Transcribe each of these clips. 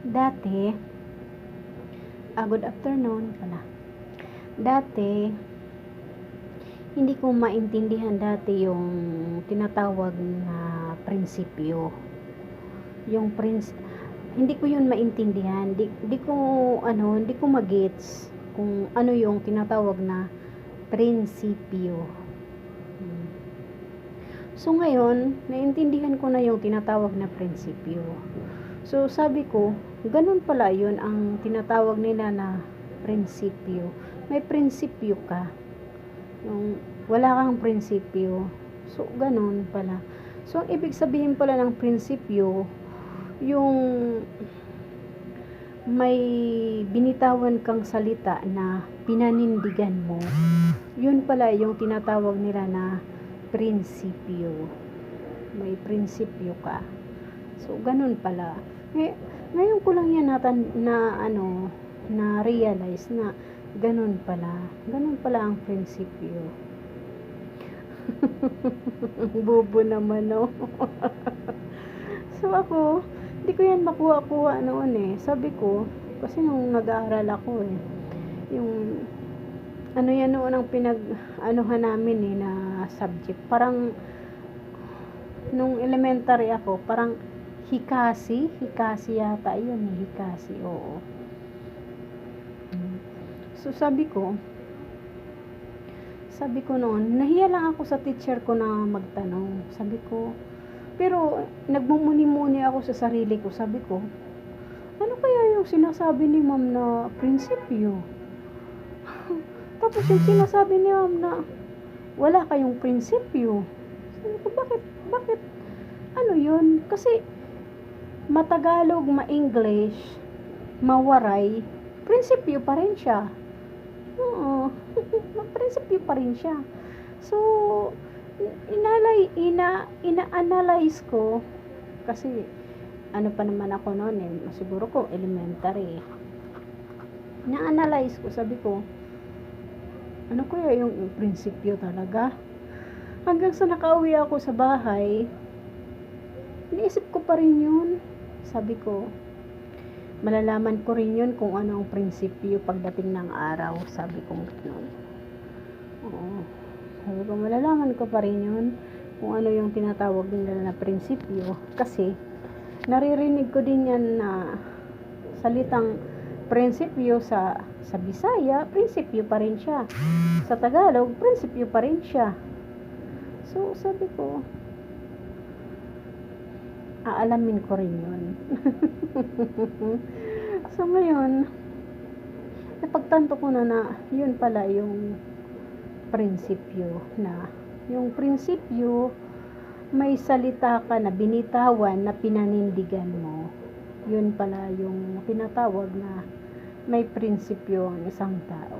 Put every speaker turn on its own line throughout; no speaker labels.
Dati, good afternoon pala. Dati, hindi ko maintindihan dati yung tinatawag na prinsipyo. Yung hindi ko yun maintindihan. Hindi ko magets kung ano yung tinatawag na prinsipyo. So ngayon, naintindihan ko na yung tinatawag na prinsipyo. So sabi ko, ganun pala yun ang tinatawag nila na prinsipyo. May prinsipyo ka. Yung wala kang prinsipyo. So ganun pala. So ang ibig sabihin pala ng prinsipyo, yung may binitawan kang salita na pinanindigan mo. Yun pala yung tinatawag nila na prinsipyo. May prinsipyo ka. So ganun pala. Ngayon ko lang yan na realize na ganun pala ang prinsipyo. Bobo naman, no? So ako, hindi ko yan makuha noon eh. Sabi ko, kasi nung nag-aaral ako eh, yung yan noon ang namin eh na subject. Parang nung elementary ako, parang hikasi yata yun, hikasi, oo. So sabi ko noon, nahiya lang ako sa teacher ko na magtanong. Sabi ko, pero nagmumuni-muni ako sa sarili ko. Sabi ko, ano kaya yung sinasabi ni ma'am na prinsipyo? Tapos yung sinasabi ni ma'am na wala kayong prinsipyo. Sabi ko, bakit? Ano yun? Kasi matagalog, ma-English, mawaray, prinsipyo pa rin siya. Oo. Prinsipyo pa rin siya. So, ina-analyze ko kasi ano pa naman ako noon eh, siguro ko elementary. Na-analyze ko, sabi ko, ano kaya yung prinsipyo talaga? Hanggang sa nakauwi ako sa bahay, iniisip ko pa rin yun. Sabi ko, malalaman ko rin yun kung ano ang prinsipyo pagdating ng araw. Sabi ko gano'n. Oo. Sabi ko, malalaman ko pa rin yun kung ano yung tinatawag nila na prinsipyo. Kasi, naririnig ko din yan na salitang prinsipyo sa Bisaya, prinsipyo pa rin siya. Sa Tagalog, prinsipyo pa rin siya. So, sabi ko, aalamin ko rin yun. So, ngayon, napagtanto ko na yun pala yung prinsipyo na yung prinsipyo may salita ka na binitawan na pinanindigan mo. Yun pala yung tinatawag na may prinsipyo ang isang tao.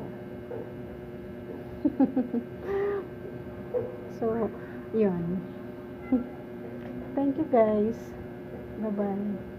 So, yun. Thank you guys. Bye-bye.